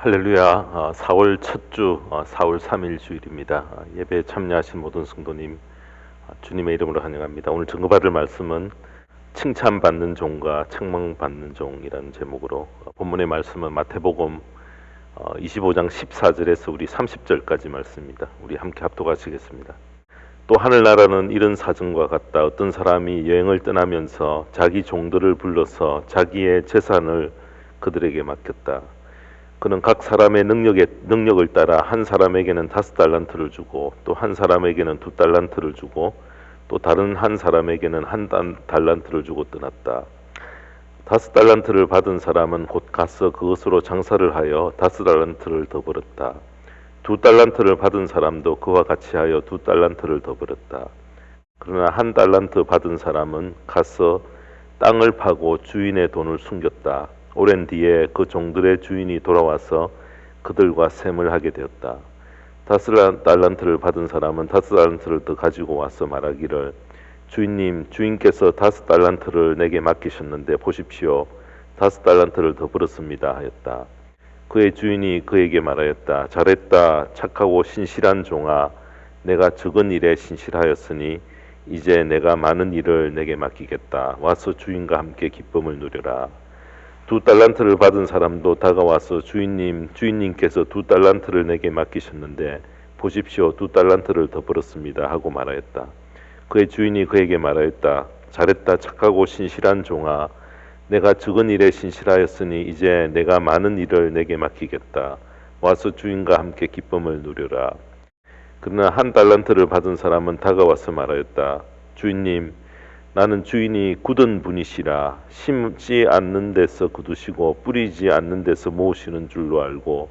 할렐루야. 4월 첫 주, 4월 3일 주일입니다. 예배에 참여하신 모든 성도님, 주님의 이름으로 환영합니다. 오늘 증거받을 말씀은 칭찬받는 종과 책망받는 종이라는 제목으로 본문의 말씀은 마태복음 25장 14절에서 우리 30절까지 말씀입니다. 우리 함께 합독하시겠습니다. 또 하늘나라는 이런 사정과 같다. 어떤 사람이 여행을 떠나면서 자기 종들을 불러서 자기의 재산을 그들에게 맡겼다. 그는 각 사람의 능력을 따라 한 사람에게는 5달란트를 주고 또 한 사람에게는 2달란트를 주고 또 다른 한 사람에게는 1달란트를 주고 떠났다. 5달란트를 받은 사람은 곧 가서 그것으로 장사를 하여 5달란트를 더 벌었다. 2달란트를 받은 사람도 그와 같이 하여 2달란트를 더 벌었다. 그러나 1달란트 받은 사람은 가서 땅을 파고 주인의 돈을 숨겼다. 오랜 뒤에 그 종들의 주인이 돌아와서 그들과 셈을 하게 되었다. 5달란트를 받은 사람은 5달란트를 더 가지고 와서 말하기를 주인님, 주인께서 5달란트를 내게 맡기셨는데 보십시오. 5달란트를 더 벌었습니다 하였다. 그의 주인이 그에게 말하였다. 잘했다. 착하고 신실한 종아. 내가 적은 일에 신실하였으니 이제 내가 많은 일을 내게 맡기겠다. 와서 주인과 함께 기쁨을 누려라. 2달란트를 받은 사람도 다가와서 주인님께서 2달란트를 내게 맡기셨는데 보십시오. 2달란트를 더 벌었습니다 하고 말하였다. 그의 주인이 그에게 말하였다. 잘했다. 착하고 신실한 종아. 내가 적은 일에 신실하였으니 이제 내가 많은 일을 내게 맡기겠다. 와서 주인과 함께 기쁨을 누려라. 그러나 1달란트를 받은 사람은 다가와서 말하였다. 주인님, 나는 주인이 굳은 분이시라. 심지 않는 데서 굳으시고 뿌리지 않는 데서 모으시는 줄로 알고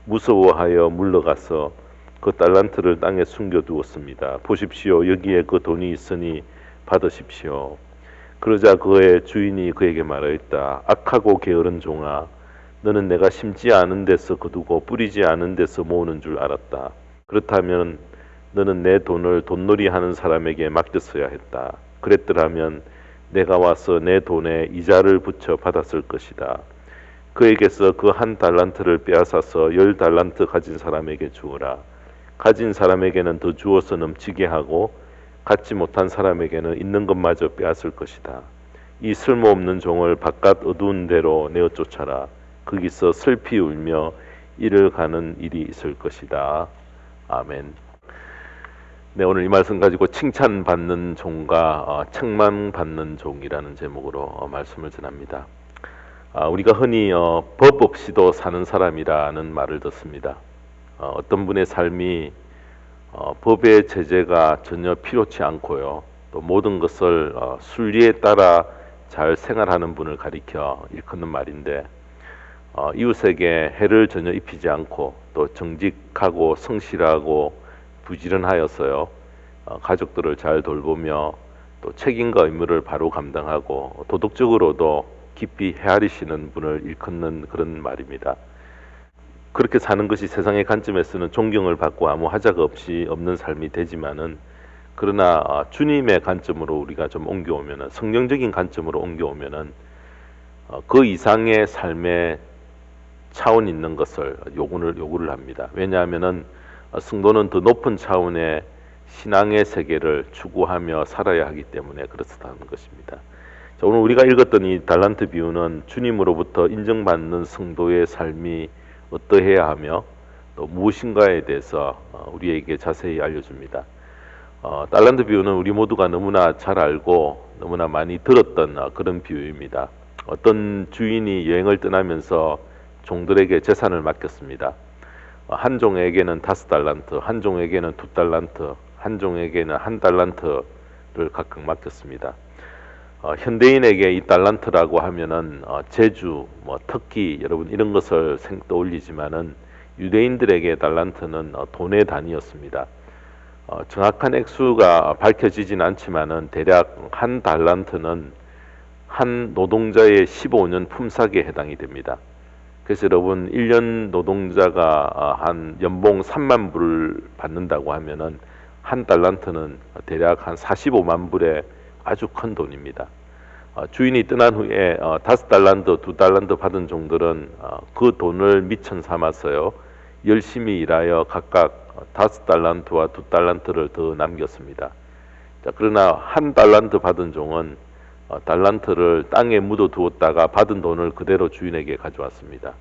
무서워하여 물러가서 그 달란트를 땅에 숨겨두었습니다. 보십시오. 여기에 그 돈이 있으니 받으십시오. 그러자 그의 주인이 그에게 말하였다. 악하고 게으른 종아, 너는 내가 심지 않은 데서 거두고 뿌리지 않은 데서 모으는 줄 알았다. 그렇다면 너는 내 돈을 돈놀이 하는 사람에게 맡겼어야 했다. 그랬더라면 내가 와서 내 돈에 이자를 붙여 받았을 것이다. 그에게서 그 1달란트를 빼앗아서 10달란트 가진 사람에게 주어라. 가진 사람에게는 더 주어서 넘치게 하고 갖지 못한 사람에게는 있는 것마저 빼앗을 것이다. 이 쓸모없는 종을 바깥 어두운 데로 내어 쫓아라. 거기서 슬피 울며 이를 가는 일이 있을 것이다. 아멘. 네, 오늘 이 말씀 가지고 칭찬받는 종과 책망받는 종이라는 제목으로 말씀을 전합니다. 우리가 흔히 법 없이도 사는 사람이라는 말을 듣습니다. 어떤 분의 삶이 법의 제재가 전혀 필요치 않고요. 또 모든 것을 순리에 따라 잘 생활하는 분을 가리켜 일컫는 말인데 이웃에게 해를 전혀 입히지 않고 또 정직하고 성실하고 부지런하여서요. 가족들을 잘 돌보며 또 책임과 의무를 바로 감당하고 도덕적으로도 깊이 헤아리시는 분을 일컫는 그런 말입니다. 그렇게 사는 것이 세상의 관점에서는 존경을 받고 아무 하자가 없이 없는 삶이 되지만은 그러나 주님의 관점으로 우리가 좀 옮겨오면은 성경적인 관점으로 옮겨오면은 그 이상의 삶의 차원 있는 것을 요구를 합니다. 왜냐하면은 성도는 더 높은 차원의 신앙의 세계를 추구하며 살아야 하기 때문에 그렇다는 것입니다. 자, 오늘 우리가 읽었던 이 달란트 비유는 주님으로부터 인정받는 성도의 삶이 어떠해야 하며 또 무엇인가에 대해서 우리에게 자세히 알려줍니다. 달란트 비유는 우리 모두가 너무나 잘 알고 너무나 많이 들었던 그런 비유입니다. 어떤 주인이 여행을 떠나면서 종들에게 재산을 맡겼습니다. 한 종에게는 5달란트, 한 종에게는 2달란트, 한 종에게는 1달란트를 각각 맡겼습니다. 현대인에게 이 달란트라고 하면은 제주, 터키, 여러분 이런 것을 떠올리지만은 유대인들에게 달란트는 돈의 단위였습니다. 정확한 액수가 밝혀지진 않지만은 대략 1달란트는 한 노동자의 15년 품삯에 해당이 됩니다. 그래서 여러분 1년 노동자가 한 연봉 3만 불을 받는다고 하면은 1달란트는 대략 한 45만 불의 아주 큰 돈입니다. 주인이 떠난 후에 5달란트, 2달란트 받은 종들은 그 돈을 미천 삼았어요. 열심히 일하여 각각 5달란트와 2달란트를 더 남겼습니다. 자, 그러나 1달란트 받은 종은 달란트를 땅에 묻어 두었다가 받은 돈을 그대로 주인에게 가져왔습니다.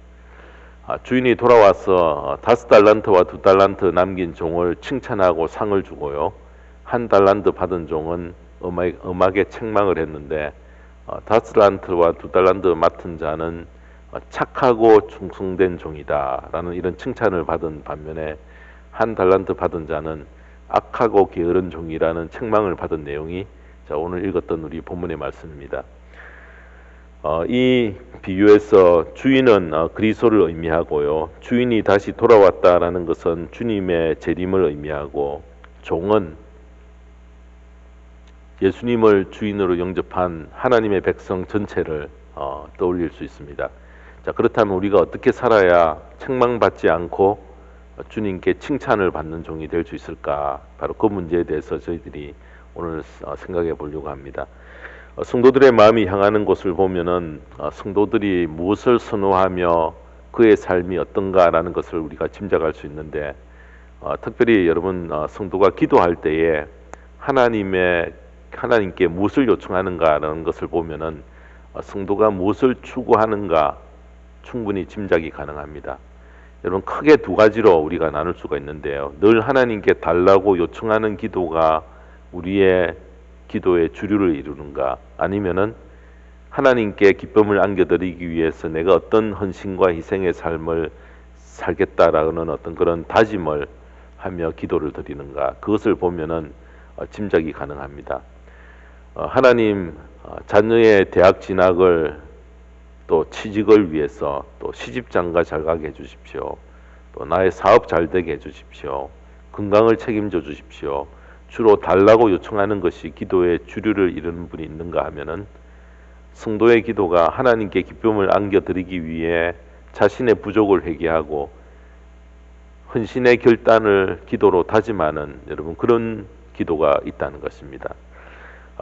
주인이 돌아와서 5달란트와 2달란트 남긴 종을 칭찬하고 상을 주고요. 1달란트 받은 종은 엄하게 책망을 했는데 5달란트와 2달란트 맡은 자는 착하고 충성된 종이다 라는 이런 칭찬을 받은 반면에 1달란트 받은 자는 악하고 게으른 종이라는 책망을 받은 내용이 오늘 읽었던 우리 본문의 말씀입니다. 이 비유에서 주인은 그리스도를 의미하고요. 주인이 다시 돌아왔다라는 것은 주님의 재림을 의미하고, 종은 예수님을 주인으로 영접한 하나님의 백성 전체를 떠올릴 수 있습니다. 자, 그렇다면 우리가 어떻게 살아야 책망받지 않고 주님께 칭찬을 받는 종이 될 수 있을까? 바로 그 문제에 대해서 저희들이 오늘 생각해 보려고 합니다. 성도들의 마음이 향하는 곳을 보면은 성도들이 무엇을 선호하며 그의 삶이 어떤가라는 것을 우리가 짐작할 수 있는데, 특별히 여러분 성도가 기도할 때에 하나님께 무엇을 요청하는가라는 것을 보면은 성도가 무엇을 추구하는가 충분히 짐작이 가능합니다. 여러분 크게 두 가지로 우리가 나눌 수가 있는데요. 늘 하나님께 달라고 요청하는 기도가 우리의 기도의 주류를 이루는가, 아니면은 하나님께 기쁨을 안겨드리기 위해서 내가 어떤 헌신과 희생의 삶을 살겠다라는 어떤 그런 다짐을 하며 기도를 드리는가, 그것을 보면은 짐작이 가능합니다. 하나님, 자녀의 대학 진학을 또 취직을 위해서 또 시집장가 잘 가게 해주십시오. 또 나의 사업 잘 되게 해주십시오. 건강을 책임져 주십시오. 주로 달라고 요청하는 것이 기도의 주류를 이루는 분이 있는가 하면은, 성도의 기도가 하나님께 기쁨을 안겨드리기 위해 자신의 부족을 회개하고 헌신의 결단을 기도로 다짐하는 여러분 그런 기도가 있다는 것입니다.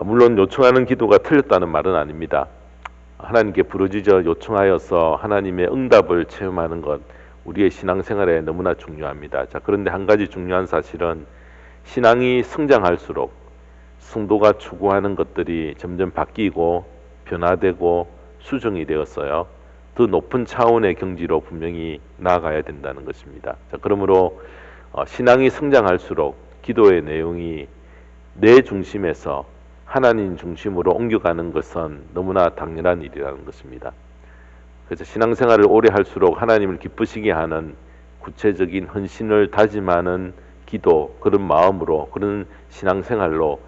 물론 요청하는 기도가 틀렸다는 말은 아닙니다. 하나님께 부르짖어 요청하여서 하나님의 응답을 체험하는 것, 우리의 신앙생활에 너무나 중요합니다. 자, 그런데 한 가지 중요한 사실은 신앙이 성장할수록 성도가 추구하는 것들이 점점 바뀌고 변화되고 수정이 되었어요. 더 높은 차원의 경지로 분명히 나아가야 된다는 것입니다. 자, 그러므로 신앙이 성장할수록 기도의 내용이 내 중심에서 하나님 중심으로 옮겨가는 것은 너무나 당연한 일이라는 것입니다. 그래서 신앙생활을 오래 할수록 하나님을 기쁘시게 하는 구체적인 헌신을 다짐하는 기도, 그런 마음으로, 그런 신앙생활로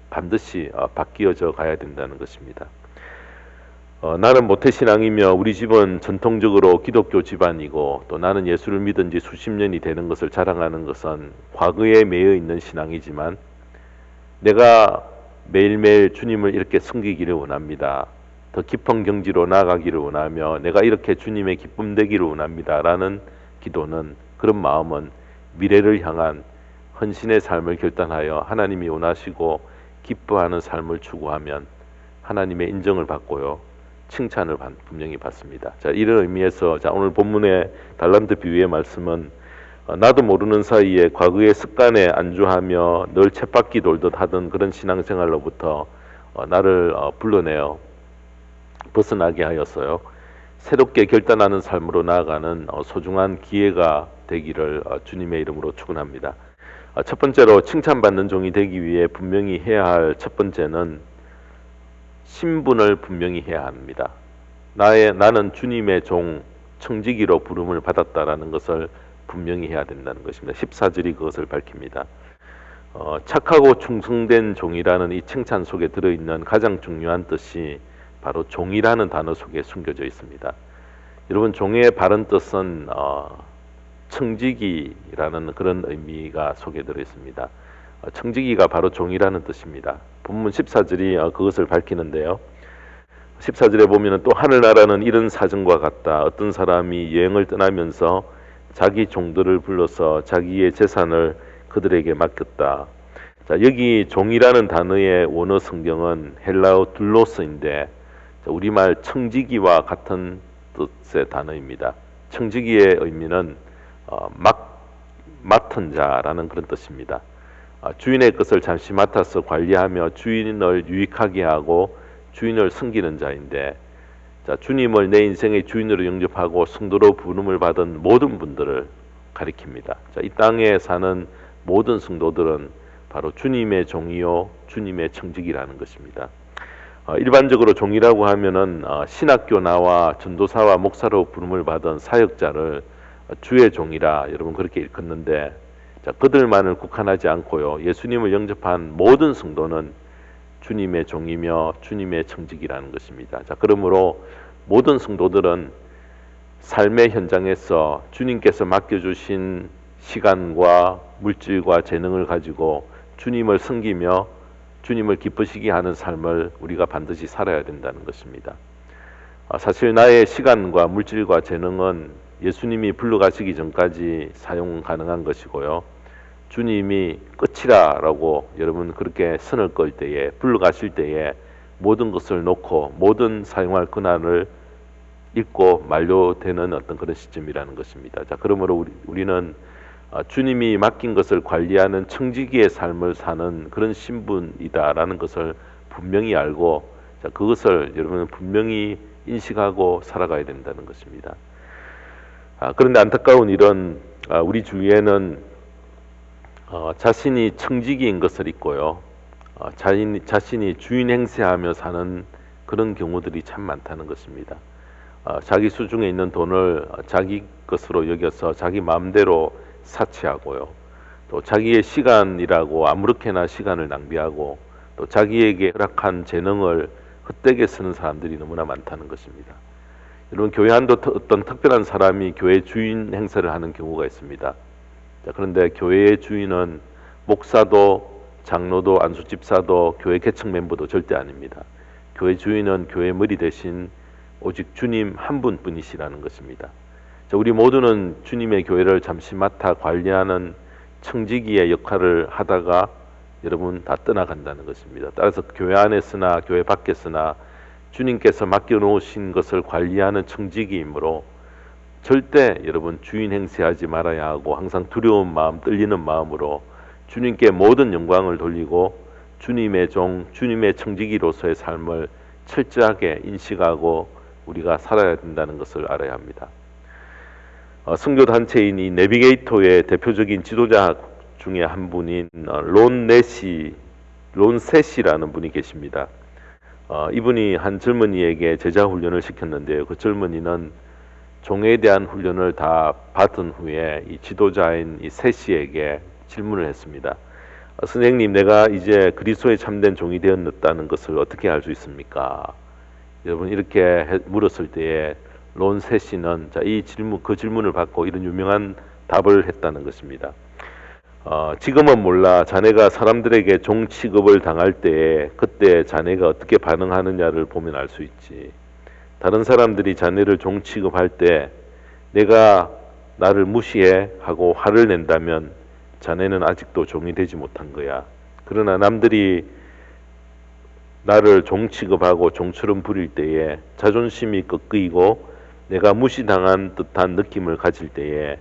반드시 바뀌어져 가야 된다는 것입니다. 나는 모태신앙이며 우리 집은 전통적으로 기독교 집안이고 또 나는 예수를 믿은 지 수십 년이 되는 것을 자랑하는 것은 과거에 매여 있는 신앙이지만, 내가 매일매일 주님을 이렇게 섬기기를 원합니다. 더 깊은 경지로 나아가기를 원하며 내가 이렇게 주님의 기쁨 되기를 원합니다 라는 기도는, 그런 마음은 미래를 향한 헌신의 삶을 결단하여 하나님이 원하시고 기뻐하는 삶을 추구하면 하나님의 인정을 받고요, 칭찬을 분명히 받습니다. 자, 이런 의미에서 오늘 본문의 달란트 비유의 말씀은 나도 모르는 사이에 과거의 습관에 안주하며 늘 쳇바퀴 돌듯 하던 그런 신앙생활로부터 나를 불러내어 벗어나게 하였어요. 새롭게 결단하는 삶으로 나아가는 소중한 기회가 되기를 주님의 이름으로 축원합니다. 첫 번째로 칭찬받는 종이 되기 위해 분명히 해야 할 첫 번째는 신분을 분명히 해야 합니다. 나는 주님의 종, 청지기로 부름을 받았다라는 것을 분명히 해야 된다는 것입니다. 14절이 그것을 밝힙니다. 착하고 충성된 종이라는 이 칭찬 속에 들어있는 가장 중요한 뜻이 바로 종이라는 단어 속에 숨겨져 있습니다. 여러분, 종의 바른 뜻은 청지기라는 그런 의미가 속에 들어있습니다. 청지기가 바로 종이라는 뜻입니다. 본문 14절이 그것을 밝히는데요. 14절에 보면 또 하늘나라는 이런 사정과 같다. 어떤 사람이 여행을 떠나면서 자기 종들을 불러서 자기의 재산을 그들에게 맡겼다. 자, 여기 종이라는 단어의 원어 성경은 헬라어 둘로스인데 우리말 청지기와 같은 뜻의 단어입니다. 청지기의 의미는 맡은 자라는 그런 뜻입니다. 주인의 것을 잠시 맡아서 관리하며 주인을 유익하게 하고 주인을 섬기는 자인데, 자, 주님을 내 인생의 주인으로 영접하고 성도로 부름을 받은 모든 분들을 가리킵니다. 자, 이 땅에 사는 모든 성도들은 바로 주님의 종이요 주님의 청지기라는 것입니다. 일반적으로 종이라고 하면은 신학교 나와 전도사와 목사로 부름을 받은 사역자를 주의 종이라 여러분 그렇게 일컫는데, 자, 그들만을 국한하지 않고요, 예수님을 영접한 모든 성도는 주님의 종이며 주님의 청지기라는 것입니다. 자, 그러므로 모든 성도들은 삶의 현장에서 주님께서 맡겨주신 시간과 물질과 재능을 가지고 주님을 섬기며 주님을 기쁘시게 하는 삶을 우리가 반드시 살아야 된다는 것입니다. 사실 나의 시간과 물질과 재능은 예수님이 불러가시기 전까지 사용 가능한 것이고요, 주님이 끝이라라고 여러분 그렇게 선을 끌 때에, 불러가실 때에 모든 것을 놓고 모든 사용할 권한을 잃고 만료되는 어떤 그런 시점이라는 것입니다. 자, 그러므로 우리는 주님이 맡긴 것을 관리하는 청지기의 삶을 사는 그런 신분이다라는 것을 분명히 알고, 자, 그것을 여러분은 분명히 인식하고 살아가야 된다는 것입니다. 그런데 안타까운 일은 우리 주위에는 자신이 청지기인 것을 잊고요, 자신이 주인 행세하며 사는 그런 경우들이 참 많다는 것입니다. 자기 수중에 있는 돈을 자기 것으로 여겨서 자기 마음대로 사치하고요, 또 자기의 시간이라고 아무렇게나 시간을 낭비하고, 또 자기에게 허락한 재능을 헛되게 쓰는 사람들이 너무나 많다는 것입니다. 여러분, 교회 안도 어떤 특별한 사람이 교회 주인 행세를 하는 경우가 있습니다. 자, 그런데 교회의 주인은 목사도 장로도 안수집사도 교회 개척 멤버도 절대 아닙니다. 교회 주인은 교회 머리 대신 오직 주님 한 분뿐이시라는 것입니다. 자, 우리 모두는 주님의 교회를 잠시 맡아 관리하는 청지기의 역할을 하다가 여러분 다 떠나간다는 것입니다. 따라서 교회 안에서나 교회 밖에서나 주님께서 맡겨놓으신 것을 관리하는 청지기이므로 절대 여러분 주인 행세하지 말아야 하고, 항상 두려운 마음, 떨리는 마음으로 주님께 모든 영광을 돌리고 주님의 종, 주님의 청지기로서의 삶을 철저하게 인식하고 우리가 살아야 된다는 것을 알아야 합니다. 선교단체인 이 내비게이터의 대표적인 지도자 중에 한 분인 론 셋이라는 분이 계십니다. 이분이 한 젊은이에게 제자 훈련을 시켰는데요, 그 젊은이는 종에 대한 훈련을 다 받은 후에 이 지도자인 이 셋이에게 질문을 했습니다. 선생님, 내가 이제 그리스도의 참된 종이 되었다는 것을 어떻게 알 수 있습니까? 여러분, 이렇게 물었을 때에 론 셋이는 그 질문을 받고 이런 유명한 답을 했다는 것입니다. 지금은 몰라. 자네가 사람들에게 종 취급을 당할 때에 그때 자네가 어떻게 반응하느냐를 보면 알 수 있지. 다른 사람들이 자네를 종 취급할 때 내가 나를 무시해 하고 화를 낸다면 자네는 아직도 종이 되지 못한 거야. 그러나 남들이 나를 종 취급하고 종처럼 부릴 때에 자존심이 꺾이고 내가 무시당한 듯한 느낌을 가질 때에,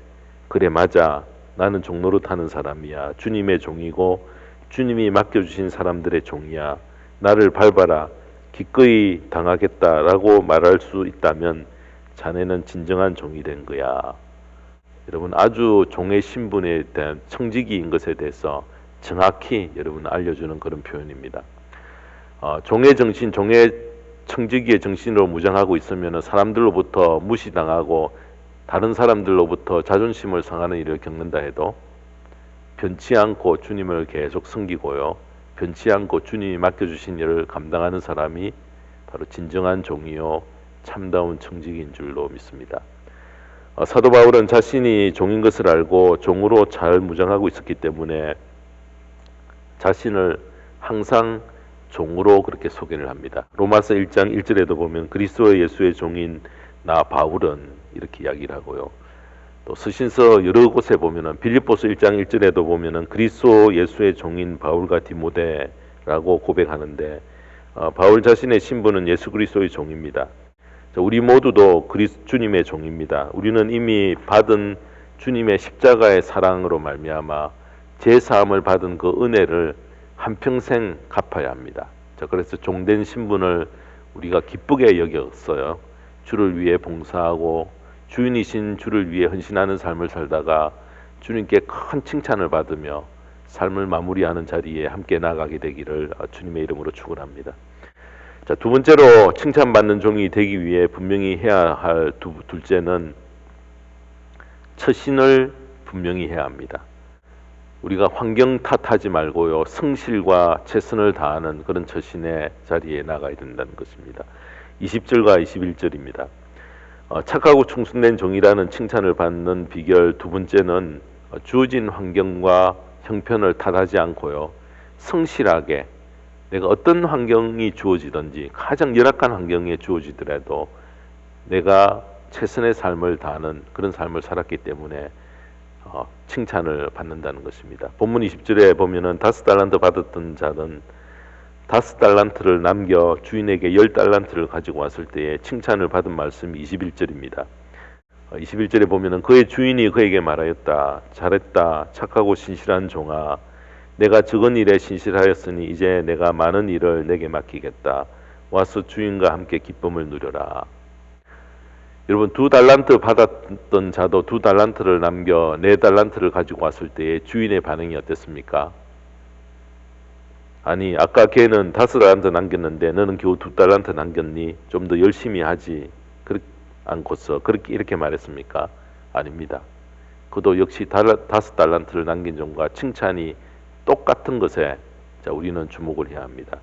그래 맞아, 나는 종노릇 하는 사람이야. 주님의 종이고 주님이 맡겨주신 사람들의 종이야. 나를 밟아라. 기꺼이 당하겠다라고 말할 수 있다면 자네는 진정한 종이 된 거야. 여러분, 아주 종의 신분에 대한 청지기인 것에 대해서 정확히 여러분 알려주는 그런 표현입니다. 종의 정신, 종의 청지기의 정신으로 무장하고 있으면 사람들로부터 무시당하고 다른 사람들로부터 자존심을 상하는 일을 겪는다 해도 변치 않고 주님을 계속 섬기고요, 변치 않고 주님이 맡겨주신 일을 감당하는 사람이 바로 진정한 종이요 참다운 청지기인 줄로 믿습니다. 사도 바울은 자신이 종인 것을 알고 종으로 잘 무장하고 있었기 때문에 자신을 항상 종으로 그렇게 소개를 합니다. 로마서 1장 1절에도 보면 그리스도 예수의 종인 나 바울은 이렇게 이야기를 하고요. 또 서신서 여러 곳에 보면은 빌립보서 1장 1절에도 보면은 그리스도 예수의 종인 바울과 디모데라고 고백하는데 바울 자신의 신분은 예수 그리스도의 종입니다. 우리 모두도 주님의 종입니다. 우리는 이미 받은 주님의 십자가의 사랑으로 말미암아 제사함을 받은 그 은혜를 한평생 갚아야 합니다. 그래서 종된 신분을 우리가 기쁘게 여겼어요. 주를 위해 봉사하고 주인이신 주를 위해 헌신하는 삶을 살다가 주님께 큰 칭찬을 받으며 삶을 마무리하는 자리에 함께 나가게 되기를 주님의 이름으로 축원합니다. 자, 두 번째로 칭찬받는 종이 되기 위해 분명히 해야 할 둘째는 처신을 분명히 해야 합니다. 우리가 환경 탓하지 말고요, 성실과 최선을 다하는 그런 처신의 자리에 나가야 된다는 것입니다. 20절과 21절입니다. 착하고 충성된 종이라는 칭찬을 받는 비결 두 번째는 주어진 환경과 형편을 탓하지 않고요, 성실하게 내가 어떤 환경이 주어지든지 가장 열악한 환경에 주어지더라도 내가 최선의 삶을 다하는 그런 삶을 살았기 때문에 칭찬을 받는다는 것입니다. 본문 20절에 보면은 5달란트 받았던 자는 5달란트를 남겨 주인에게 10달란트를 가지고 왔을 때에 칭찬을 받은 말씀이 21절입니다. 21절에 보면은 그의 주인이 그에게 말하였다. 잘했다. 착하고 신실한 종아. 내가 적은 일에 신실하였으니 이제 내가 많은 일을 내게 맡기겠다. 와서 주인과 함께 기쁨을 누려라. 여러분, 2달란트 받았던 자도 2달란트를 남겨 4달란트를 가지고 왔을 때에 주인의 반응이 어땠습니까? 아니, 아까 걔는 5달란트 남겼는데 너는 겨우 2달란트 남겼니? 좀 더 열심히 하지. 그렇게 않고서 그렇게 이렇게 말했습니까? 아닙니다. 그도 역시 5달란트를 남긴 종과 칭찬이 똑같은 것에 우리는 주목을 해야 합니다.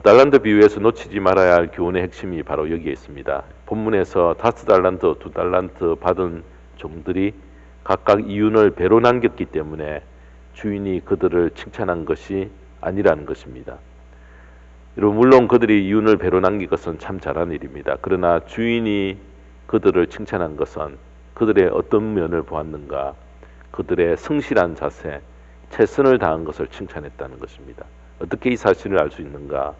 달란트 비유에서 놓치지 말아야 할 교훈의 핵심이 바로 여기에 있습니다. 본문에서 5달란트, 2달란트 받은 종들이 각각 이윤을 배로 남겼기 때문에 주인이 그들을 칭찬한 것이 아니라는 것입니다. 여러분, 물론 그들이 이윤을 배로 남긴 것은 참 잘한 일입니다. 그러나 주인이 그들을 칭찬한 것은 그들의 어떤 면을 보았는가, 그들의 성실한 자세, 최선을 다한 것을 칭찬했다는 것입니다. 어떻게 이 사실을 알 수 있는가?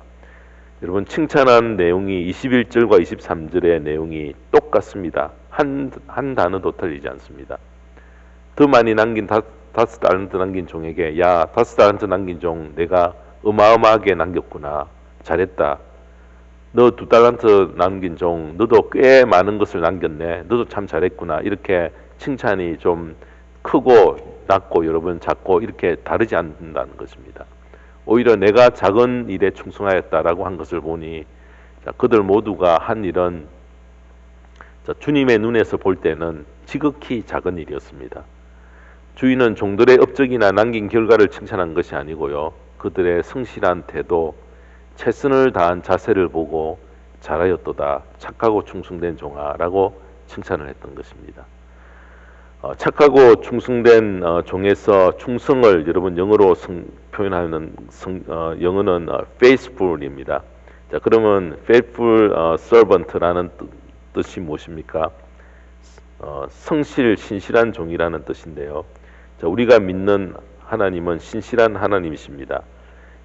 여러분, 칭찬한 내용이 21절과 23절의 내용이 똑같습니다. 한 단어도 틀리지 않습니다. 더 많이 남긴 5달란트 남긴 종에게, 야, 5달란트 남긴 종 내가 어마어마하게 남겼구나. 잘했다. 너 2달란트 남긴 종 너도 꽤 많은 것을 남겼네. 너도 참 잘했구나. 이렇게 칭찬이 좀 크고 낮고 여러분 작고 이렇게 다르지 않는다는 것입니다. 오히려 내가 작은 일에 충성하였다라고 한 것을 보니 그들 모두가 한 일은 주님의 눈에서 볼 때는 지극히 작은 일이었습니다. 주인은 종들의 업적이나 남긴 결과를 칭찬한 것이 아니고요, 그들의 성실한 태도, 최선을 다한 자세를 보고 잘하였도다, 착하고 충성된 종아라고 칭찬을 했던 것입니다. 착하고 충성된 종에서 충성을 여러분 영어로 표현하는 영어는 faithful입니다. 자, 그러면 faithful servant라는 뜻이 무엇입니까? 성실, 신실한 종이라는 뜻인데요. 자, 우리가 믿는 하나님은 신실한 하나님이십니다.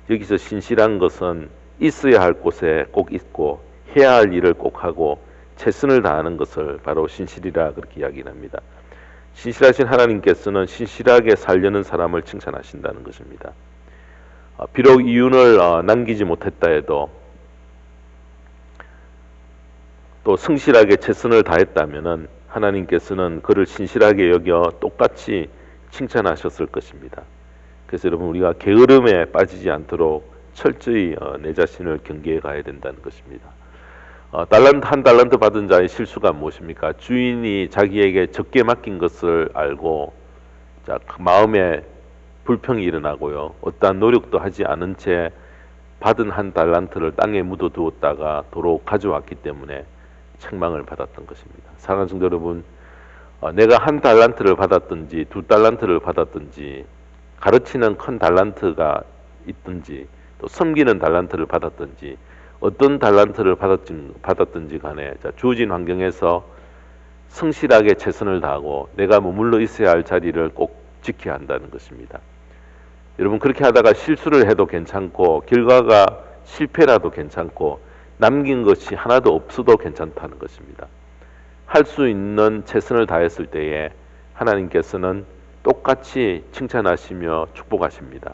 여기서 신실한 것은 있어야 할 곳에 꼭 있고 해야 할 일을 꼭 하고 최선을 다하는 것을 바로 신실이라 그렇게 이야기합니다. 신실하신 하나님께서는 신실하게 살려는 사람을 칭찬하신다는 것입니다. 비록 이윤을 남기지 못했다 해도 또 성실하게 최선을 다했다면은 하나님께서는 그를 신실하게 여겨 똑같이 칭찬하셨을 것입니다. 그래서 여러분, 우리가 게으름에 빠지지 않도록 철저히 내 자신을 경계해 가야 된다는 것입니다. 한 달란트 받은 자의 실수가 무엇입니까? 주인이 자기에게 적게 맡긴 것을 알고 마음에 불평이 일어나고요, 어떠한 노력도 하지 않은 채 받은 한 달란트를 땅에 묻어두었다가 도로 가져왔기 때문에 책망을 받았던 것입니다. 사랑하는 성도 여러분, 내가 한 달란트를 받았든지 2달란트를 받았든지 가르치는 큰 달란트가 있든지 또 섬기는 달란트를 받았든지 어떤 달란트를 받았든지 간에 주어진 환경에서 성실하게 최선을 다하고 내가 머물러 있어야 할 자리를 꼭 지켜야 한다는 것입니다. 여러분, 그렇게 하다가 실수를 해도 괜찮고 결과가 실패라도 괜찮고 남긴 것이 하나도 없어도 괜찮다는 것입니다. 할 수 있는 최선을 다했을 때에 하나님께서는 똑같이 칭찬하시며 축복하십니다.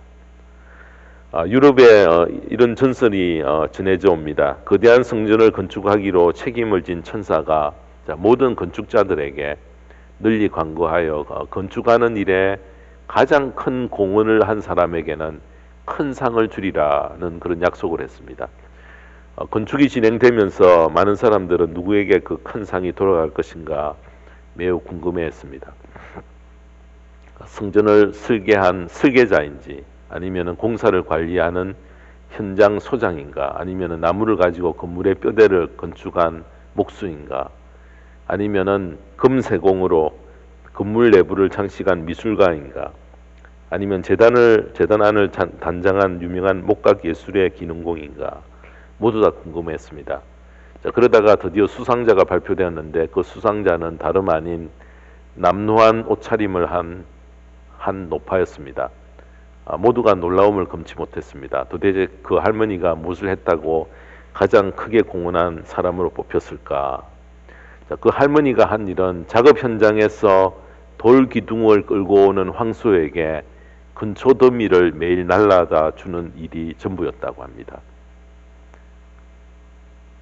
유럽에 이런 전설이 전해져 옵니다. 거대한 성전을 건축하기로 책임을 진 천사가 모든 건축자들에게 널리 광고하여 건축하는 일에 가장 큰 공헌을 한 사람에게는 큰 상을 주리라는 그런 약속을 했습니다. 건축이 진행되면서 많은 사람들은 누구에게 그 큰 상이 돌아갈 것인가 매우 궁금해했습니다. 성전을 설계한 설계자인지, 아니면 공사를 관리하는 현장 소장인가, 아니면 나무를 가지고 건물의 뼈대를 건축한 목수인가, 아니면 금세공으로 건물 내부를 장식한 미술가인가, 아니면 재단 안을 단장한 유명한 목각 예술의 기능공인가, 모두 다 궁금했습니다. 그러다가 드디어 수상자가 발표되었는데 그 수상자는 다름 아닌 남루한 옷차림을 한 노파였습니다. 모두가 놀라움을 금치 못했습니다. 도대체 그 할머니가 무엇을 했다고 가장 크게 공헌한 사람으로 뽑혔을까? 그 할머니가 한 일은 작업 현장에서 돌 기둥을 끌고 오는 황소에게 근초 더미를 매일 날라다 주는 일이 전부였다고 합니다.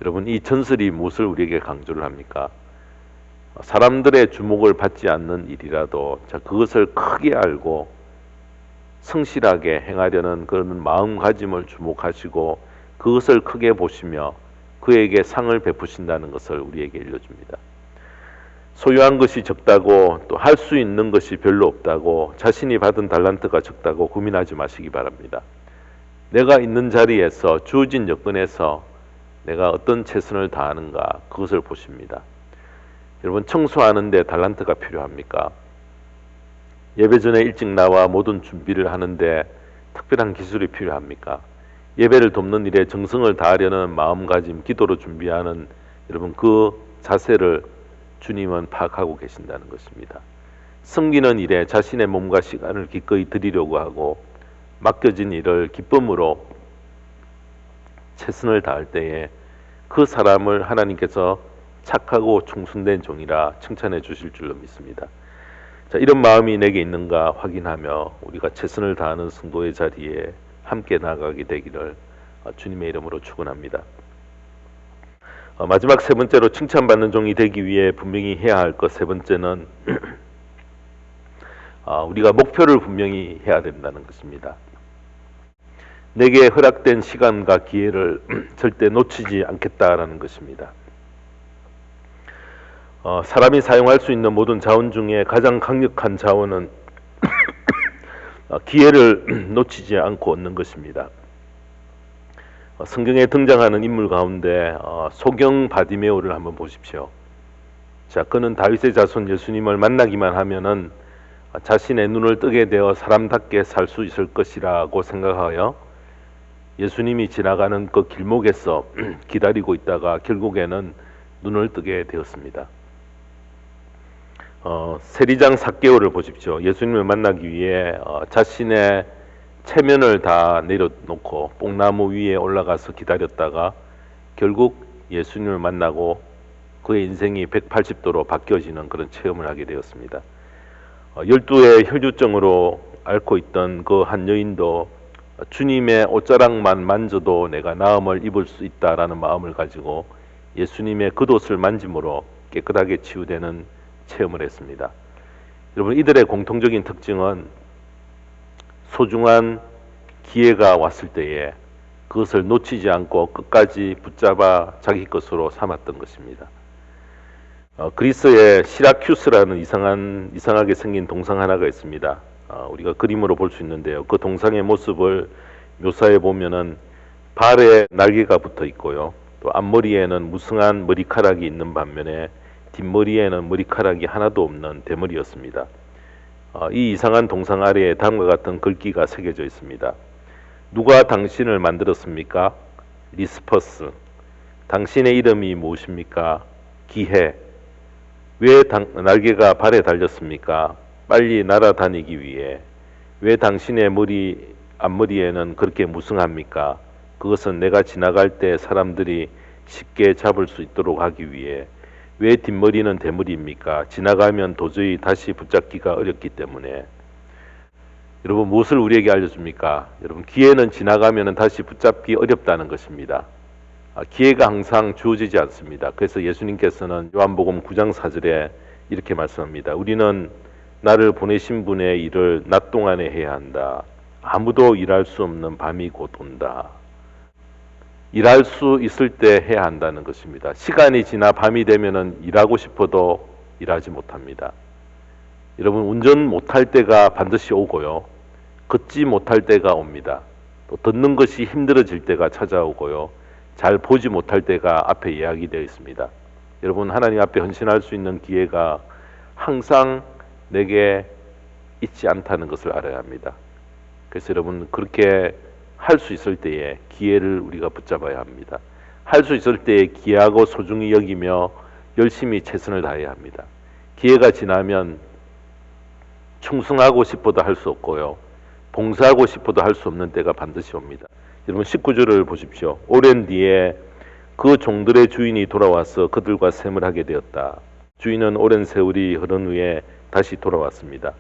여러분, 이 전설이 무엇을 우리에게 강조를 합니까? 사람들의 주목을 받지 않는 일이라도 그것을 크게 알고 성실하게 행하려는 그런 마음가짐을 주목하시고 그것을 크게 보시며 그에게 상을 베푸신다는 것을 우리에게 일러줍니다. 소유한 것이 적다고 또 할 수 있는 것이 별로 없다고 자신이 받은 달란트가 적다고 고민하지 마시기 바랍니다. 내가 있는 자리에서 주어진 여건에서 내가 어떤 최선을 다하는가, 그것을 보십니다. 여러분, 청소하는데 달란트가 필요합니까? 예배 전에 일찍 나와 모든 준비를 하는데 특별한 기술이 필요합니까? 예배를 돕는 일에 정성을 다하려는 마음가짐, 기도로 준비하는 여러분 그 자세를 주님은 파악하고 계신다는 것입니다. 섬기는 일에 자신의 몸과 시간을 기꺼이 드리려고 하고 맡겨진 일을 기쁨으로 최선을 다할 때에 그 사람을 하나님께서 착하고 충성된 종이라 칭찬해 주실 줄로 믿습니다. 이런 마음이 내게 있는가 확인하며 우리가 최선을 다하는 성도의 자리에 함께 나가게 되기를 주님의 이름으로 축원합니다. 마지막 세 번째로 칭찬받는 종이 되기 위해 분명히 해야 할 것 세 번째는 우리가 목표를 분명히 해야 된다는 것입니다. 내게 허락된 시간과 기회를 절대 놓치지 않겠다라는 것입니다. 사람이 사용할 수 있는 모든 자원 중에 가장 강력한 자원은 기회를 놓치지 않고 얻는 것입니다. 성경에 등장하는 인물 가운데 소경 바디메오를 한번 보십시오. 그는 다윗의 자손 예수님을 만나기만 하면은 자신의 눈을 뜨게 되어 사람답게 살 수 있을 것이라고 생각하여 예수님이 지나가는 그 길목에서 기다리고 있다가 결국에는 눈을 뜨게 되었습니다. 세리장 삭개오를 보십시오. 예수님을 만나기 위해 자신의 체면을 다 내려놓고 뽕나무 위에 올라가서 기다렸다가 결국 예수님을 만나고 그의 인생이 180도로 바뀌어지는 그런 체험을 하게 되었습니다. 12의 혈류증으로 앓고 있던 그 한 여인도 주님의 옷자락만 만져도 내가 나음을 입을 수 있다라는 마음을 가지고 예수님의 겉옷을 만짐으로 깨끗하게 치유되는 체험을 했습니다. 여러분, 이들의 공통적인 특징은 소중한 기회가 왔을 때에 그것을 놓치지 않고 끝까지 붙잡아 자기 것으로 삼았던 것입니다. 그리스의 시라큐스라는 이상하게 생긴 동상 하나가 있습니다. 우리가 그림으로 볼 수 있는데요. 그 동상의 모습을 묘사해 보면은 발에 날개가 붙어 있고요. 또 앞머리에는 무성한 머리카락이 있는 반면에 뒷머리에는 머리카락이 하나도 없는 대머리였습니다. 이 이상한 동상 아래에 다음과 같은 글귀가 새겨져 있습니다. 누가 당신을 만들었습니까? 리스퍼스. 당신의 이름이 무엇입니까? 기해. 왜 날개가 발에 달렸습니까? 빨리 날아다니기 위해. 왜 당신의 앞머리에는 그렇게 무성합니까? 그것은 내가 지나갈 때 사람들이 쉽게 잡을 수 있도록 하기 위해. 왜 뒷머리는 대머리입니까? 지나가면 도저히 다시 붙잡기가 어렵기 때문에. 여러분, 무엇을 우리에게 알려줍니까? 여러분, 기회는 지나가면 다시 붙잡기 어렵다는 것입니다. 기회가 항상 주어지지 않습니다. 그래서 예수님께서는 요한복음 9장 4절에 이렇게 말씀합니다. 우리는 나를 보내신 분의 일을 낮 동안에 해야 한다. 아무도 일할 수 없는 밤이 곧 온다. 일할 수 있을 때 해야 한다는 것입니다. 시간이 지나 밤이 되면은 일하고 싶어도 일하지 못합니다. 여러분, 운전 못할 때가 반드시 오고요. 걷지 못할 때가 옵니다. 또 듣는 것이 힘들어질 때가 찾아오고요. 잘 보지 못할 때가 앞에 예약이 되어 있습니다. 여러분, 하나님 앞에 헌신할 수 있는 기회가 항상 내게 있지 않다는 것을 알아야 합니다. 그래서 여러분, 그렇게 할 수 있을 때에 기회를 우리가 붙잡아야 합니다. 할 수 있을 때에 귀하고 소중히 여기며 열심히 최선을 다해야 합니다. 기회가 지나면 충성하고 싶어도 할 수 없고요. 봉사하고 싶어도 할 수 없는 때가 반드시 옵니다. 여러분, 19절을 보십시오. 오랜 뒤에 그 종들의 주인이 돌아와서 그들과 셈을 하게 되었다. 주인은 오랜 세월이 흐른 후에 다시 돌아왔습니다.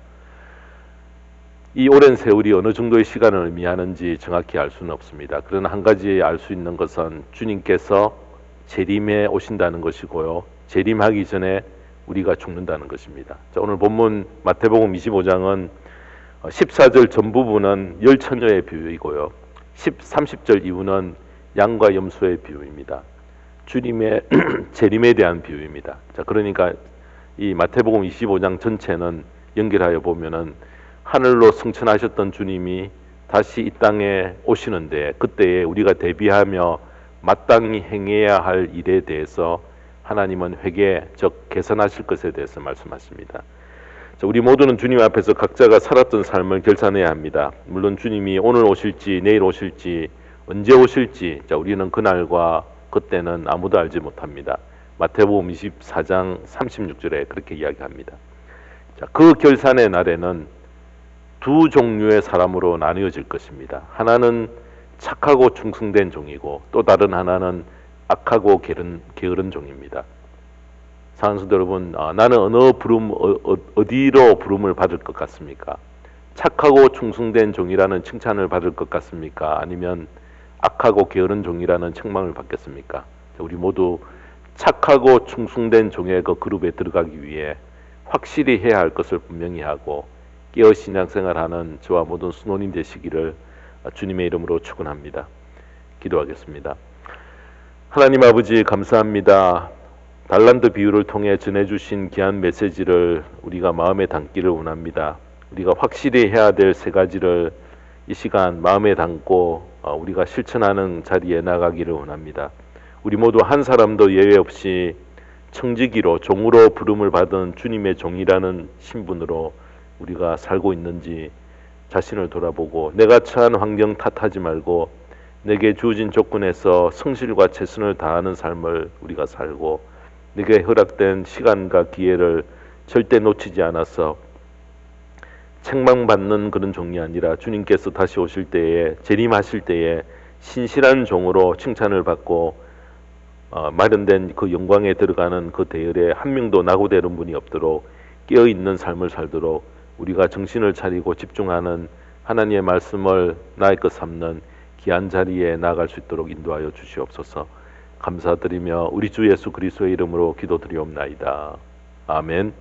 이 오랜 세월이 어느 정도의 시간을 의미하는지 정확히 알 수는 없습니다. 그러나 한 가지 알 수 있는 것은 주님께서 재림에 오신다는 것이고요. 재림하기 전에 우리가 죽는다는 것입니다. 자, 오늘 본문 마태복음 25장은 14절 전부분은 열 처녀의 비유이고요. 30절 이후는 양과 염소의 비유입니다. 주님의 재림에 대한 비유입니다. 자, 그러니까 이 마태복음 25장 전체는 연결하여 보면은 하늘로 승천하셨던 주님이 다시 이 땅에 오시는데 그때에 우리가 대비하며 마땅히 행해야 할 일에 대해서 하나님은 회개, 즉 개선하실 것에 대해서 말씀하십니다. 자, 우리 모두는 주님 앞에서 각자가 살았던 삶을 결산해야 합니다. 물론 주님이 오늘 오실지 내일 오실지 언제 오실지 우리는 그날과 그때는 아무도 알지 못합니다. 마태복음 24장 36절에 그렇게 이야기합니다. 자, 그 결산의 날에는 두 종류의 사람으로 나뉘어질 것입니다. 하나는 착하고 충성된 종이고 또 다른 하나는 악하고 게으른 종입니다. 사랑하는 여러분, 나는 어디로 부름을 받을 것 같습니까? 착하고 충성된 종이라는 칭찬을 받을 것 같습니까? 아니면 악하고 게으른 종이라는 책망을 받겠습니까? 우리 모두 착하고 충성된 종의 그 그룹에 들어가기 위해 확실히 해야 할 것을 분명히 하고 깨어 신앙생활하는 저와 모든 수노님 되시기를 주님의 이름으로 축원합니다. 기도하겠습니다. 하나님 아버지, 감사합니다. 달란트 비유를 통해 전해주신 귀한 메시지를 우리가 마음에 담기를 원합니다. 우리가 확실히 해야 될 세 가지를 이 시간 마음에 담고 우리가 실천하는 자리에 나가기를 원합니다. 우리 모두 한 사람도 예외 없이 청지기로 종으로 부름을 받은 주님의 종이라는 신분으로 우리가 살고 있는지 자신을 돌아보고 내가 처한 환경 탓하지 말고 내게 주어진 조건에서 성실과 최선을 다하는 삶을 우리가 살고 내게 허락된 시간과 기회를 절대 놓치지 않아서 책망받는 그런 종이 아니라 주님께서 다시 오실 때에 재림하실 때에 신실한 종으로 칭찬을 받고 마련된 그 영광에 들어가는 그 대열에 한 명도 낙오되는 분이 없도록 깨어있는 삶을 살도록 우리가 정신을 차리고 집중하는 하나님의 말씀을 나의 것 삼는 귀한 자리에 나아갈 수 있도록 인도하여 주시옵소서. 감사드리며 우리 주 예수 그리스도의 이름으로 기도드리옵나이다. 아멘.